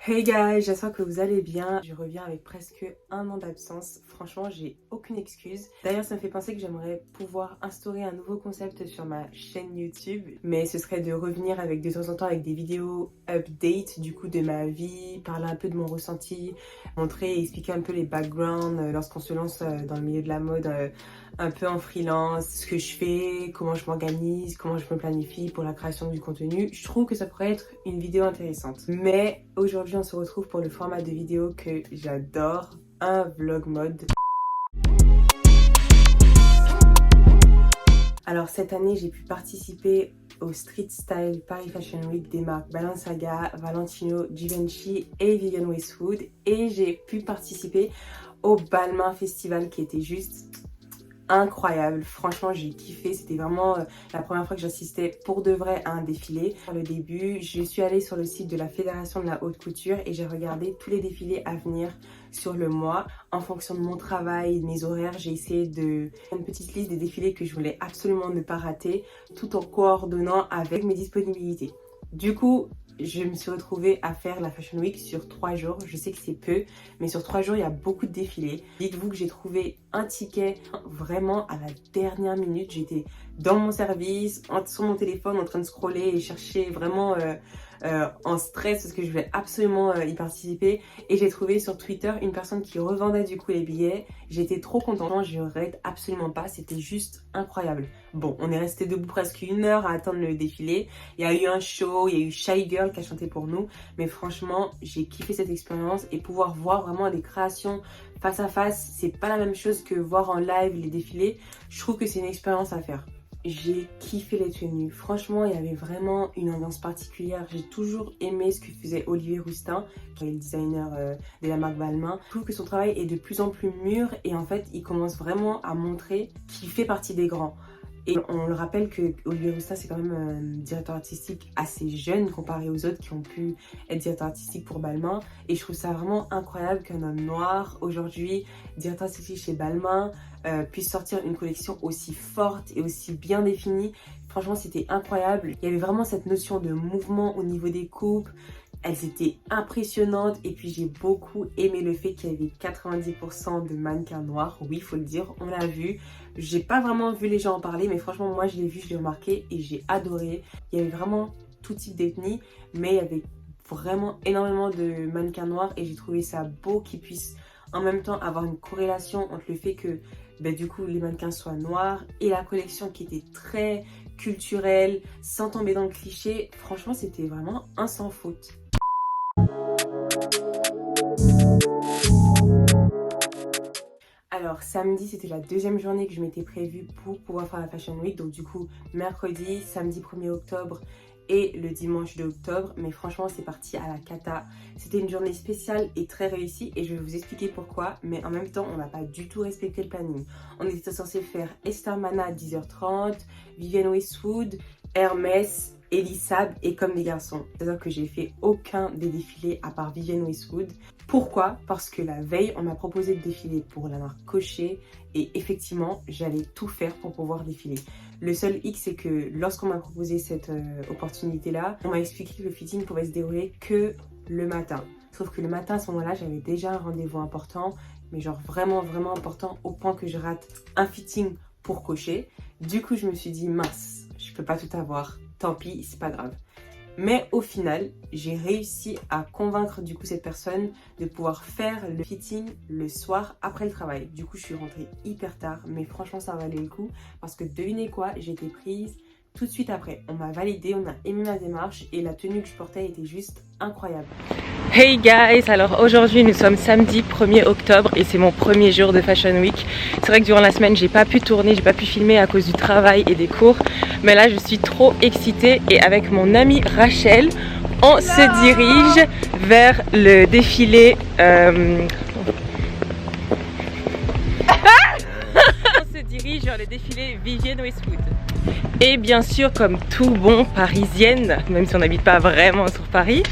Hey guys, j'espère que vous allez bien. Je reviens avec presque un an d'absence. Franchement, j'ai aucune excuse. D'ailleurs, ça me fait penser que j'aimerais pouvoir instaurer un nouveau concept sur ma chaîne YouTube. Mais ce serait de revenir avec de temps en temps avec des vidéos update du coup de ma vie, parler un peu de mon ressenti, montrer et expliquer un peu les backgrounds lorsqu'on se lance dans le milieu de la mode. Un peu en freelance, ce que je fais, comment je m'organise, comment je me planifie pour la création du contenu. Je trouve que ça pourrait être une vidéo intéressante. Mais aujourd'hui, on se retrouve pour le format de vidéo que j'adore, un vlog mode. Alors cette année, j'ai pu participer au Street Style Paris Fashion Week des marques Balenciaga, Valentino, Givenchy et Vivienne Westwood. Et j'ai pu participer au Balmain Festival qui était juste incroyable. Franchement, j'ai kiffé. C'était vraiment la première fois que j'assistais pour de vrai à un défilé. Pour le début, je suis allée sur le site de la Fédération de la Haute Couture et j'ai regardé tous les défilés à venir sur le mois. En fonction de mon travail, de mes horaires, j'ai essayé de faire une petite liste des défilés que je voulais absolument ne pas rater, tout en coordonnant avec mes disponibilités. Du coup, je me suis retrouvée à faire la Fashion Week sur 3 jours. Je sais que c'est peu, mais sur 3 jours, il y a beaucoup de défilés. Dites-vous que j'ai trouvé un ticket vraiment à la dernière minute. J'étais dans mon service, sur mon téléphone, en train de scroller et chercher vraiment en stress parce que je voulais absolument y participer. Et j'ai trouvé sur Twitter une personne qui revendait du coup les billets. J'étais trop contente, je regrette absolument pas, c'était juste incroyable. Bon, on est resté debout presque 1 heure à attendre le défilé. Il y a eu un show, il y a eu Shy Girl qui a chanté pour nous. Mais franchement, j'ai kiffé cette expérience et pouvoir voir vraiment des créations face à face, c'est pas la même chose que voir en live les défilés. Je trouve que c'est une expérience à faire. J'ai kiffé les tenues. Franchement, il y avait vraiment une ambiance particulière. J'ai toujours aimé ce que faisait Olivier Rousteing, qui est le designer de la marque Balmain. Je trouve que son travail est de plus en plus mûr et en fait, il commence vraiment à montrer qu'il fait partie des grands. Et on le rappelle que Olivier Rousteing, c'est quand même un directeur artistique assez jeune comparé aux autres qui ont pu être directeur artistique pour Balmain. Et je trouve ça vraiment incroyable qu'un homme noir, aujourd'hui, directeur artistique chez Balmain, puisse sortir une collection aussi forte et aussi bien définie. Franchement, c'était incroyable. Il y avait vraiment cette notion de mouvement au niveau des coupes. Elles étaient impressionnantes et puis j'ai beaucoup aimé le fait qu'il y avait 90% de mannequins noirs. Oui, il faut le dire, on l'a vu. J'ai pas vraiment vu les gens en parler, mais franchement, moi je l'ai vu, je l'ai remarqué et j'ai adoré. Il y avait vraiment tout type d'ethnie, mais il y avait vraiment énormément de mannequins noirs et j'ai trouvé ça beau qu'ils puissent en même temps avoir une corrélation entre le fait que du coup les mannequins soient noirs et la collection qui était très culturelle, sans tomber dans le cliché. Franchement, c'était vraiment un sans faute. Alors samedi, c'était la deuxième journée que je m'étais prévue pour pouvoir faire la Fashion Week. Donc du coup, mercredi, samedi 1er octobre et le dimanche 2 octobre. Mais franchement, c'est parti à la cata. C'était une journée spéciale et très réussie et je vais vous expliquer pourquoi. Mais en même temps, on n'a pas du tout respecté le planning. On était censé faire Esther Mana à 10h30, Vivienne Westwood, Hermès, Elisab et Comme des garçons. C'est-à-dire que j'ai fait aucun des défilés à part Vivienne Westwood. Pourquoi? Parce que la veille, on m'a proposé de défiler pour la marque Cocher et effectivement, j'allais tout faire pour pouvoir défiler. Le seul hic, c'est que lorsqu'on m'a proposé cette opportunité-là, on m'a expliqué que le fitting pouvait se dérouler que le matin. Sauf que le matin, à ce moment-là, j'avais déjà un rendez-vous important, mais genre vraiment important au point que je rate un fitting pour Cocher. Du coup, je me suis dit, mince, je peux pas tout avoir. Tant pis, c'est pas grave. Mais au final, j'ai réussi à convaincre du coup cette personne de pouvoir faire le fitting le soir après le travail. Du coup, je suis rentrée hyper tard, mais franchement, ça valait le coup parce que devinez quoi, j'ai été prise tout de suite après. On m'a validé, on a aimé ma démarche et la tenue que je portais était juste incroyable. Hey guys, alors aujourd'hui nous sommes samedi 1er octobre et c'est mon premier jour de Fashion Week. C'est vrai que durant la semaine j'ai pas pu tourner, j'ai pas pu filmer à cause du travail et des cours. Mais là je suis trop excitée et avec mon amie Rachel, on se dirige vers le défilé... on se dirige vers le défilé Vivienne Westwood. Et bien sûr, comme tout bon parisienne, même si on n'habite pas vraiment sur Paris,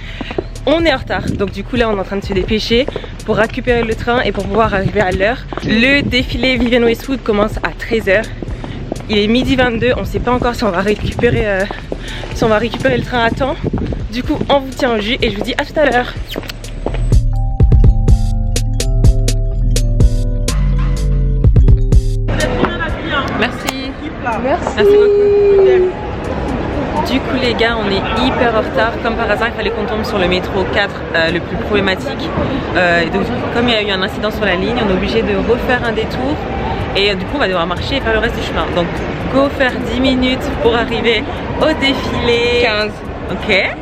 on est en retard. Donc du coup là on est en train de se dépêcher pour récupérer le train et pour pouvoir arriver à l'heure. Le défilé Vivienne Westwood commence à 13h. Il est midi 22, on ne sait pas encore si on va récupérer le train à temps. Du coup on vous tient au jus et je vous dis à tout à l'heure. Merci. Merci beaucoup. Du coup les gars, on est hyper en retard. Comme par hasard, il fallait qu'on tombe sur le métro 4, le plus problématique. Et donc comme il y a eu un incident sur la ligne, on est obligé de refaire un détour. Et du coup on va devoir marcher et faire le reste du chemin. Donc go faire 10 minutes pour arriver au défilé. 15. Ok.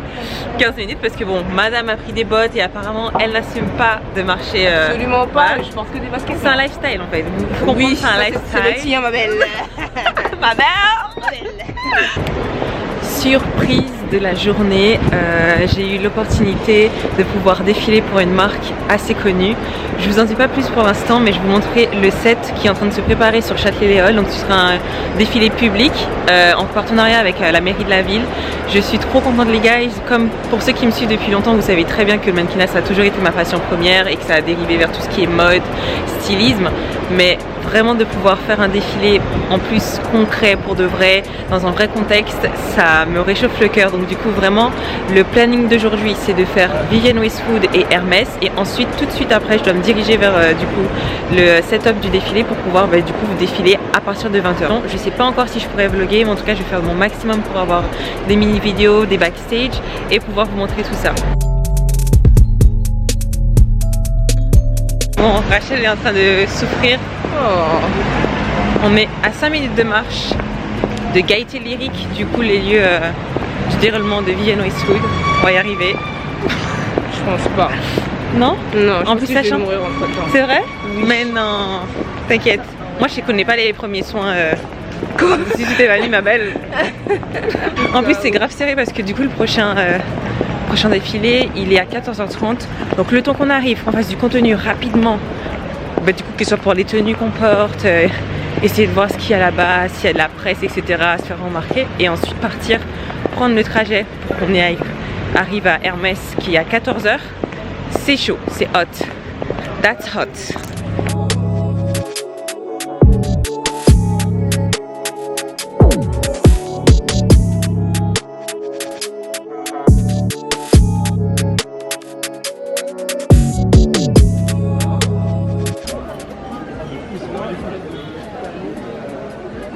15 minutes parce que bon, madame a pris des bottes et apparemment elle n'assume pas de marcher. Absolument pas, bas. je pense que des baskets. C'est un lifestyle en fait. Il faut comprendre Oui, que c'est un c'est le lifestyle. tien, ma belle. Ma mère. Surprise de la journée, j'ai eu l'opportunité de pouvoir défiler pour une marque assez connue. Je vous en dis pas plus pour l'instant, mais je vais vous montrer le set qui est en train de se préparer sur Châtelet-Léol. Donc ce sera un défilé public en partenariat avec la mairie de la ville. Je suis trop contente les gars, comme pour ceux qui me suivent depuis longtemps, vous savez très bien que le mannequinat ça a toujours été ma passion première et que ça a dérivé vers tout ce qui est mode, stylisme, mais vraiment de pouvoir faire un défilé en plus concret pour de vrai, dans un vrai contexte, ça me réchauffe le cœur. Donc du coup vraiment le planning d'aujourd'hui c'est de faire Vivienne Westwood et Hermès et ensuite tout de suite après je dois me diriger vers du coup le setup du défilé pour pouvoir du coup vous défiler à partir de 20h. Je sais pas encore si je pourrais vlogger, mais en tout cas je vais faire mon maximum pour avoir des mini vidéos, des backstage et pouvoir vous montrer tout ça. Bon, Rachel est en train de souffrir. Oh. On est à 5 minutes de marche de Gaieté Lyrique, du coup les lieux du déroulement de Vivienne Westwood. On va y arriver. Je pense pas. Non? Non, je en pense plus que ça je vais chante. mourir entre-temps. C'est vrai? Oui. Mais non, t'inquiète. Moi je connais pas les premiers soins. Si tu t'évanouis ma belle. En plus c'est grave serré parce que du coup le prochain défilé il est à 14h30. Donc le temps qu'on arrive, qu'on fasse du contenu rapidement, du coup que ce soit pour les tenues qu'on porte, essayer de voir ce qu'il y a là-bas, s'il y a de la presse, etc. se faire remarquer et ensuite partir, prendre le trajet pour qu'on arrive à Hermès qui est à 14h. C'est chaud, c'est hot. That's hot.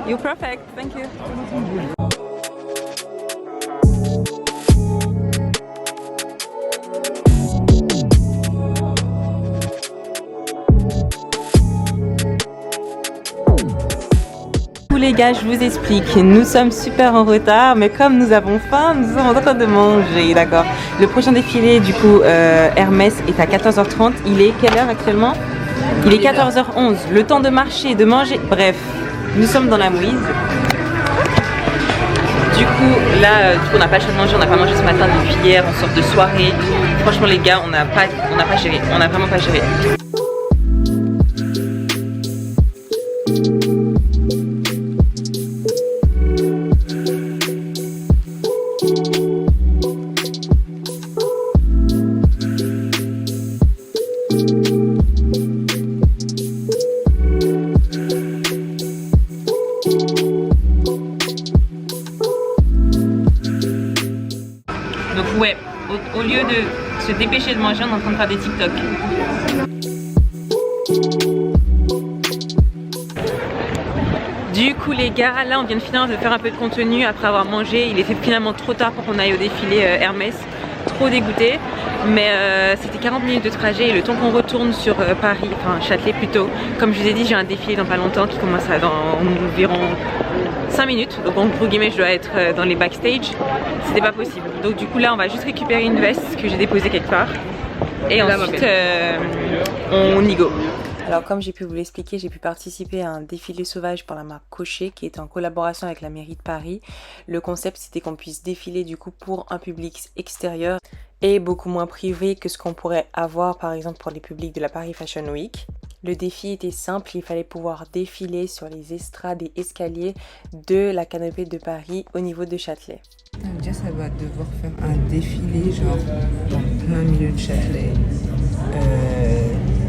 You're perfect, thank you. Les gars, je vous explique, nous sommes super en retard, mais comme nous avons faim, nous sommes en train de manger, d'accord. Le prochain défilé, du coup, Hermès est à 14h30. Il est quelle heure actuellement? Il est 14h11. Le temps de marcher, de manger, bref, nous sommes dans la mouise. Du coup, là, on n'a pas le choix de manger, on n'a pas mangé ce matin depuis hier, on sort de soirée. Franchement, les gars, on n'a pas géré, on n'a vraiment pas géré. Donc ouais, au lieu de se dépêcher de manger, on est en train de faire des TikTok. Du coup les gars, là on vient de finir de faire un peu de contenu après avoir mangé. Il était finalement trop tard pour qu'on aille au défilé Hermès. Trop dégoûté. Mais c'était 40 minutes de trajet et le temps qu'on retourne sur Paris, enfin Châtelet plutôt. Comme je vous ai dit, j'ai un défilé dans pas longtemps qui commence dans environ 5 minutes. Donc en gros guillemets je dois être dans les backstage. C'était pas possible. Donc du coup là on va juste récupérer une veste que j'ai déposée quelque part. Et ensuite on y go. Alors comme j'ai pu vous l'expliquer, j'ai pu participer à un défilé sauvage par la marque Cocher qui est en collaboration avec la mairie de Paris. Le concept c'était qu'on puisse défiler du coup pour un public extérieur et beaucoup moins privé que ce qu'on pourrait avoir par exemple pour les publics de la Paris Fashion Week. Le défi était simple, il fallait pouvoir défiler sur les estrades et escaliers de la canopée de Paris au niveau de Châtelet. Déjà ça va devoir faire un défilé genre en plein milieu de Châtelet.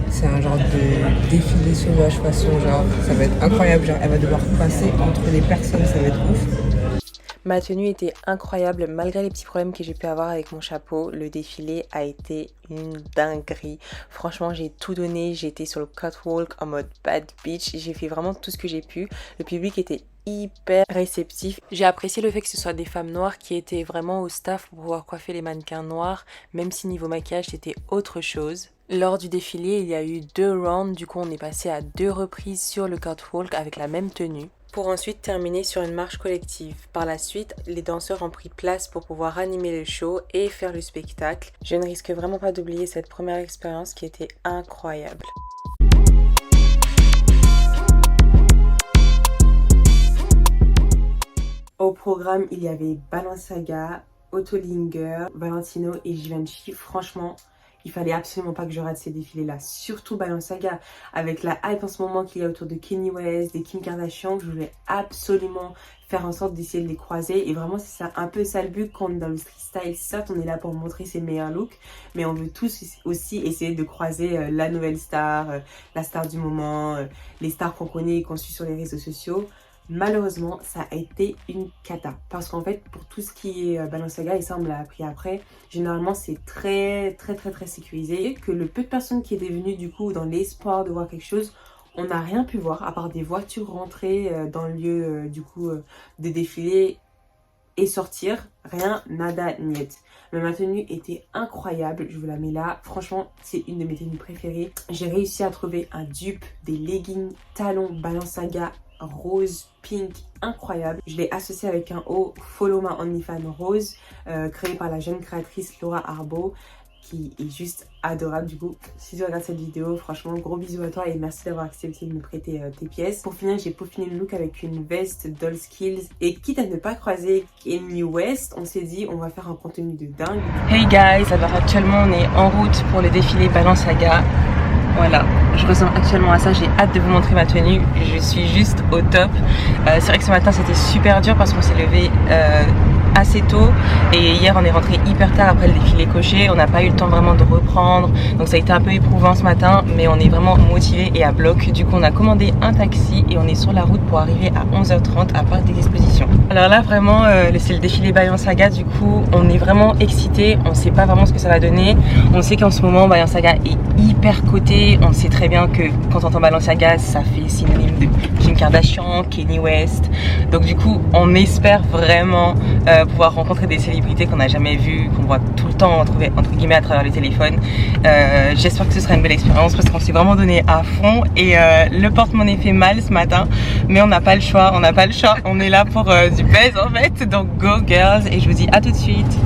C'est un genre de défilé sauvage façon genre, ça va être incroyable, genre elle va devoir passer entre les personnes, ça va être ouf. Ma tenue était incroyable malgré les petits problèmes que j'ai pu avoir avec mon chapeau. Le défilé a été une dinguerie. Franchement, j'ai tout donné. J'étais sur le catwalk en mode bad bitch. J'ai fait vraiment tout ce que j'ai pu. Le public était hyper réceptifs. J'ai apprécié le fait que ce soit des femmes noires qui étaient vraiment au staff pour pouvoir coiffer les mannequins noirs, même si niveau maquillage c'était autre chose. Lors du défilé, il y a eu 2 rounds, du coup on est passé à 2 reprises sur le catwalk avec la même tenue, pour ensuite terminer sur une marche collective. Par la suite, les danseurs ont pris place pour pouvoir animer le show et faire le spectacle. Je ne risque vraiment pas d'oublier cette première expérience qui était incroyable. Au programme, il y avait Balenciaga, Ottolinger, Valentino et Givenchy. Franchement, il fallait absolument pas que je rate ces défilés-là. Surtout Balenciaga, avec la hype en ce moment qu'il y a autour de Kanye West, des Kim Kardashian. Je voulais absolument faire en sorte d'essayer de les croiser. Et vraiment, c'est ça, un peu ça le but quand on est dans le street style. Certes, on est là pour montrer ses meilleurs looks, mais on veut tous aussi essayer de croiser la nouvelle star, la star du moment, les stars qu'on connaît et qu'on suit sur les réseaux sociaux. Malheureusement, ça a été une cata. Parce qu'en fait, pour tout ce qui est Balenciaga, et ça on me l'a appris après, généralement c'est très sécurisé. Que le peu de personnes qui étaient venues du coup dans l'espoir de voir quelque chose, on n'a rien pu voir à part des voitures rentrées dans le lieu du coup de défilé et sortir. Rien, nada, niet. Mais ma tenue était incroyable, je vous la mets là. Franchement, c'est une de mes tenues préférées. J'ai réussi à trouver un dupe des leggings talons Balenciaga rose, pink, incroyable. Je l'ai associé avec un haut Follow My OnlyFans rose, créé par la jeune créatrice Laura Arbo, qui est juste adorable. Du coup, si tu regardes cette vidéo, franchement, gros bisous à toi et merci d'avoir accepté de me prêter tes pièces. Pour finir, j'ai peaufiné le look avec une veste Doll Skills. Et quitte à ne pas croiser Kanye West, on s'est dit, on va faire un contenu de dingue. Hey guys, alors actuellement on est en route pour le défilé Balenciaga. Voilà, je ressemble actuellement à ça, j'ai hâte de vous montrer ma tenue, je suis juste au top. C'est vrai que ce matin c'était super dur parce qu'on s'est levé assez tôt et hier on est rentré hyper tard après le défilé coché, on n'a pas eu le temps vraiment de reprendre, donc ça a été un peu éprouvant ce matin, mais on est vraiment motivés et à bloc. Du coup on a commandé un taxi et on est sur la route pour arriver à 11h30 à Parc des Expositions. Alors là vraiment c'est le défilé Balenciaga, du coup on est vraiment excités, on sait pas vraiment ce que ça va donner. On sait qu'en ce moment Balenciaga est hyper coté, on sait très bien que quand on entend Balenciaga ça fait synonyme de Kim Kardashian, Kanye West, donc du coup on espère vraiment pouvoir rencontrer des célébrités qu'on n'a jamais vues, qu'on voit tout le temps entre guillemets à travers le téléphone. J'espère que ce sera une belle expérience parce qu'on s'est vraiment donné à fond et le porte-monnaie fait mal ce matin, mais on n'a pas le choix, on est là pour du buzz en fait, donc go girls et je vous dis à tout de suite.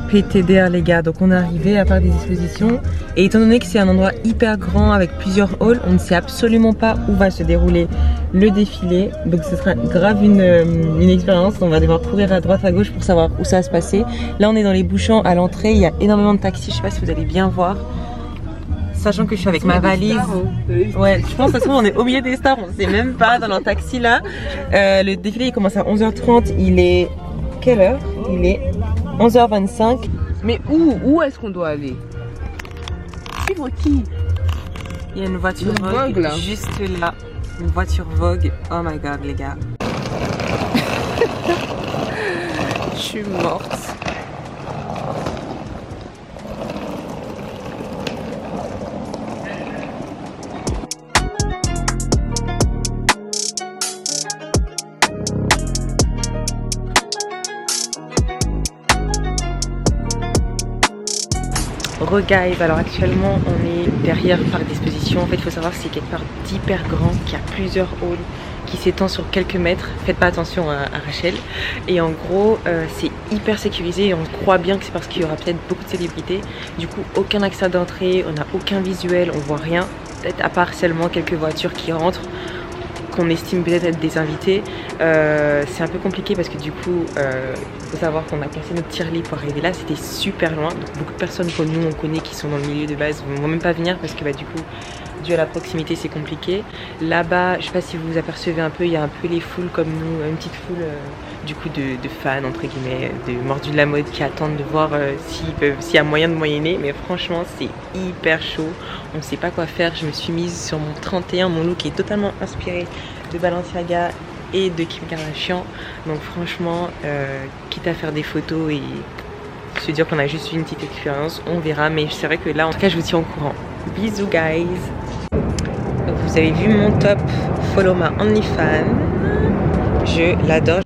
PTDR les gars, donc on est arrivé à Parc des Expositions et étant donné que c'est un endroit hyper grand avec plusieurs halls, on ne sait absolument pas où va se dérouler le défilé, donc ce sera grave une expérience. On va devoir courir à droite à gauche pour savoir où ça va se passer. Là on est dans les bouchons à l'entrée, il y a énormément de taxis, je sais pas si vous allez bien voir, sachant que je suis avec ma valise. Ouais, je pense que on est au milieu des stars, on sait même pas dans leur taxi là. Le défilé il commence à 11h30, il est quelle heure? Il est 11h25. Mais où est-ce qu'on doit aller? Suivre qui? Il y a une voiture Vogue là. juste là. Une voiture Vogue. Oh my god les gars. Je suis morte. Guys, alors actuellement on est derrière Parc d'Exposition. En fait il faut savoir que c'est quelque part d'hyper grand, qu'il y a plusieurs halls qui s'étend sur quelques mètres. Faites pas attention à Rachel. Et en gros c'est hyper sécurisé et on croit bien que c'est parce qu'il y aura peut-être beaucoup de célébrités. Du coup aucun accès d'entrée, on n'a aucun visuel, on voit rien, peut-être à part seulement quelques voitures qui rentrent qu'on estime peut-être être des invités. C'est un peu compliqué parce que du coup faut savoir qu'on a cassé notre tirelire pour arriver là, c'était super loin, donc beaucoup de personnes que nous on connaît qui sont dans le milieu de base ne vont même pas venir parce que bah, du coup dû à la proximité c'est compliqué. Là-bas je sais pas si vous vous apercevez un peu, il y a un peu les foules comme nous, une petite foule du coup de fans entre guillemets, de mordus de la mode qui attendent de voir s'il y a moyen de moyenner, mais franchement c'est hyper chaud, on sait pas quoi faire. Je me suis mise sur mon 31, mon look est totalement inspiré de Balenciaga et de Kim Kardashian, donc franchement quitte à faire des photos et se dire qu'on a juste une petite expérience, on verra, mais c'est vrai que là en tout cas je vous tiens au courant. Bisous guys. Vous avez vu mon top Follow My OnlyFans, je l'adore.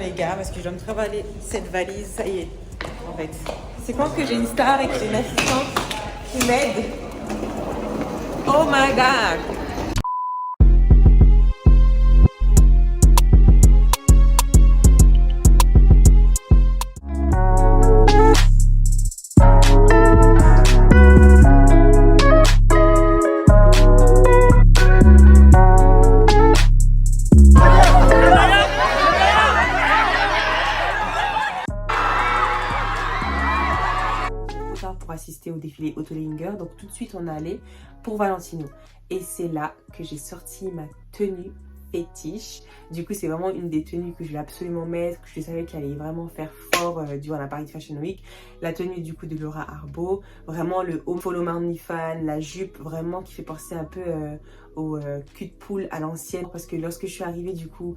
Les gars, parce que je dois me travailler cette valise, ça y est en fait. C'est quand que j'ai une star et que j'ai une assistante qui m'aide. Oh my god. Pour assister au défilé Autolinger, donc tout de suite on est allé pour Valentino et c'est là que j'ai sorti ma tenue fétiche. Du coup c'est vraiment une des tenues que je voulais absolument mettre, que je savais qu'elle allait vraiment faire fort durant la Paris Fashion Week. La tenue du coup de Laura Arbo, vraiment le Home Follow My OnlyFans, la jupe vraiment qui fait penser un peu au cul de poule à l'ancienne, parce que lorsque je suis arrivée du coup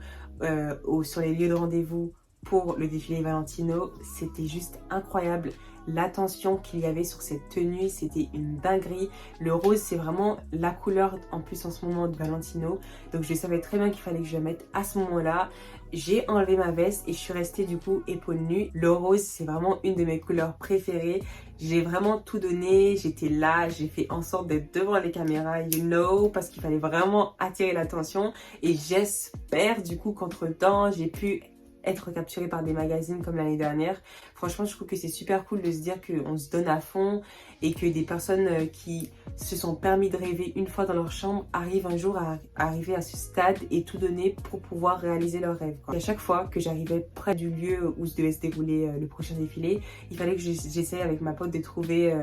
sur les lieux de rendez-vous pour le défilé Valentino, c'était juste incroyable. L'attention qu'il y avait sur cette tenue, c'était une dinguerie. Le rose, c'est vraiment la couleur en plus en ce moment de Valentino. Donc je savais très bien qu'il fallait que je la mette à ce moment-là. J'ai enlevé ma veste et je suis restée du coup épaule nue. Le rose, c'est vraiment une de mes couleurs préférées. J'ai vraiment tout donné, j'étais là, j'ai fait en sorte d'être devant les caméras, you know, parce qu'il fallait vraiment attirer l'attention. Et j'espère du coup qu'entre-temps, j'ai pu être capturée par des magazines comme l'année dernière. Franchement, je trouve que c'est super cool de se dire qu'on se donne à fond et que des personnes qui se sont permis de rêver une fois dans leur chambre arrivent un jour à arriver à ce stade et tout donner pour pouvoir réaliser leurs rêves, quoi. Et à chaque fois que j'arrivais près du lieu où se devait se dérouler le prochain défilé, il fallait que j'essaye avec ma pote de trouver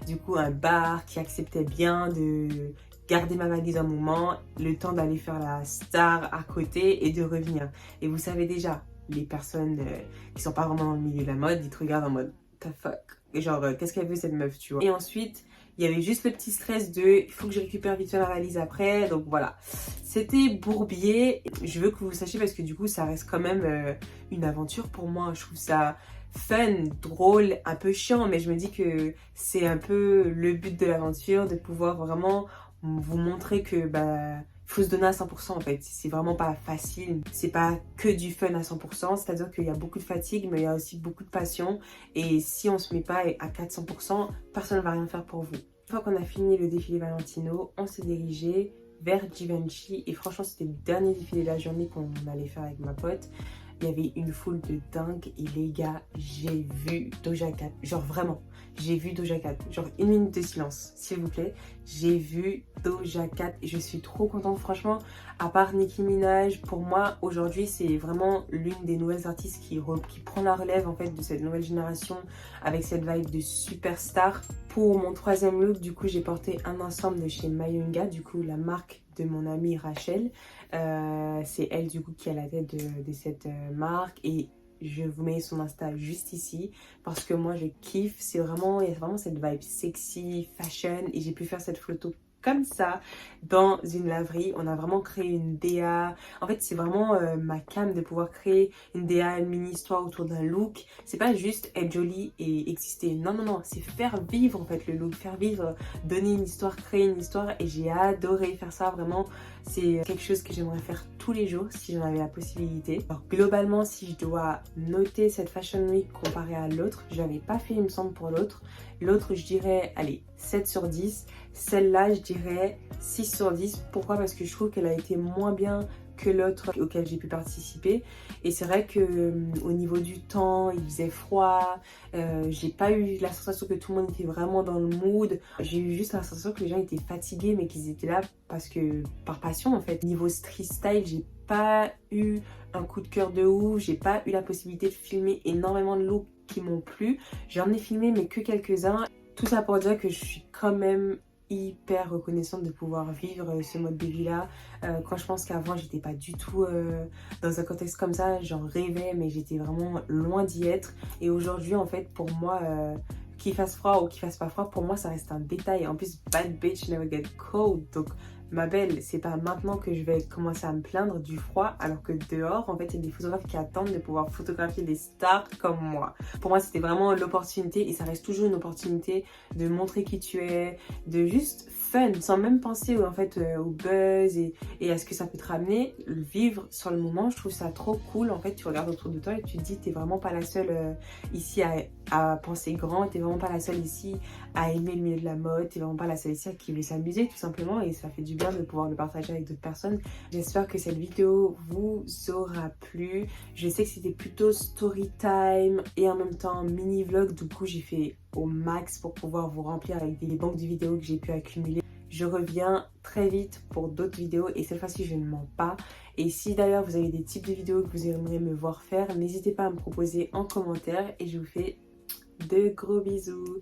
du coup un bar qui acceptait bien de garder ma valise un moment, le temps d'aller faire la star à côté et de revenir. Et vous savez déjà, les personnes qui sont pas vraiment dans le milieu de la mode, ils te regardent en mode the fuck, genre qu'est-ce qu'elle veut cette meuf, tu vois. Et ensuite il y avait juste le petit stress de il faut que je récupère vite fait ma valise après, donc voilà, c'était bourbier. Je veux que vous sachiez parce que du coup ça reste quand même une aventure pour moi. Je trouve ça fun, drôle, un peu chiant, mais je me dis que c'est un peu le but de l'aventure, de pouvoir vraiment vous montrer que faut se donner à 100% en fait. C'est vraiment pas facile, c'est pas que du fun à 100%, c'est-à-dire qu'il y a beaucoup de fatigue mais il y a aussi beaucoup de passion, et si on se met pas à 400%, personne ne va rien faire pour vous. Une fois qu'on a fini le défilé Valentino, on s'est dirigé vers Givenchy et franchement c'était le dernier défilé de la journée qu'on allait faire avec ma pote. Il y avait une foule de dingue et les gars, j'ai vu Doja Cat, genre vraiment, j'ai vu Doja Cat, genre une minute de silence s'il vous plaît, j'ai vu Doja Cat et je suis trop contente franchement. À part Nicki Minaj, pour moi aujourd'hui c'est vraiment l'une des nouvelles artistes qui prend la relève en fait de cette nouvelle génération avec cette vibe de superstar. Pour mon troisième look du coup j'ai porté un ensemble de chez Mayunga, du coup la marque de mon amie Rachel. C'est elle du coup qui est à la tête de cette marque et je vous mets son Insta juste ici parce que moi je kiffe. C'est vraiment, il y a vraiment cette vibe sexy, fashion et j'ai pu faire cette photo comme ça dans une laverie. On a vraiment créé une DA. En fait c'est vraiment ma cam de pouvoir créer une DA, une mini histoire autour d'un look. C'est pas juste être jolie et exister, non non non, c'est faire vivre en fait le look, faire vivre, donner une histoire, créer une histoire et j'ai adoré faire ça vraiment. C'est quelque chose que j'aimerais faire tous les jours si j'en avais la possibilité. Alors globalement si je dois noter cette Fashion Week comparée à l'autre, je l'avais pas fait il me semble pour l'autre. L'autre je dirais allez 7 sur 10. Celle-là je dirais 6 sur 10. Pourquoi? Parce que je trouve qu'elle a été moins bien que l'autre auquel j'ai pu participer. Et c'est vrai que au niveau du temps, il faisait froid, j'ai pas eu la sensation que tout le monde était vraiment dans le mood. J'ai eu juste la sensation que les gens étaient fatigués, mais qu'ils étaient là parce que par passion en fait. Niveau street style, j'ai pas eu un coup de cœur de ouf, j'ai pas eu la possibilité de filmer énormément de looks qui m'ont plu. J'en ai filmé mais que quelques-uns. Tout ça pour dire que je suis quand même hyper reconnaissante de pouvoir vivre ce mode de vie là. Quand je pense qu'avant j'étais pas du tout dans un contexte comme ça, j'en rêvais mais j'étais vraiment loin d'y être. Et aujourd'hui en fait pour moi qu'il fasse froid ou qu'il fasse pas froid, pour moi ça reste un détail. En plus bad bitch never get cold, donc ma belle, c'est pas maintenant que je vais commencer à me plaindre du froid, alors que dehors, en fait, il y a des photographes qui attendent de pouvoir photographier des stars comme moi. Pour moi, c'était vraiment l'opportunité, et ça reste toujours une opportunité de montrer qui tu es, de juste fun, sans même penser en fait au buzz et à ce que ça peut te ramener. Le vivre sur le moment, je trouve ça trop cool. En fait, tu regardes autour de toi et tu te dis, t'es vraiment pas la seule ici à penser grand, t'es vraiment pas la seule ici à aimer le milieu de la mode, t'es vraiment pas la seule ici qui veut s'amuser tout simplement, et ça fait du bien de pouvoir le partager avec d'autres personnes. J'espère que cette vidéo vous aura plu. Je sais que c'était plutôt story time et en même temps mini vlog, du coup j'ai fait au max pour pouvoir vous remplir avec des banques de vidéos que j'ai pu accumuler. Je reviens très vite pour d'autres vidéos et cette fois-ci je ne mens pas. Et si d'ailleurs vous avez des types de vidéos que vous aimeriez me voir faire, n'hésitez pas à me proposer en commentaire et je vous fais de gros bisous.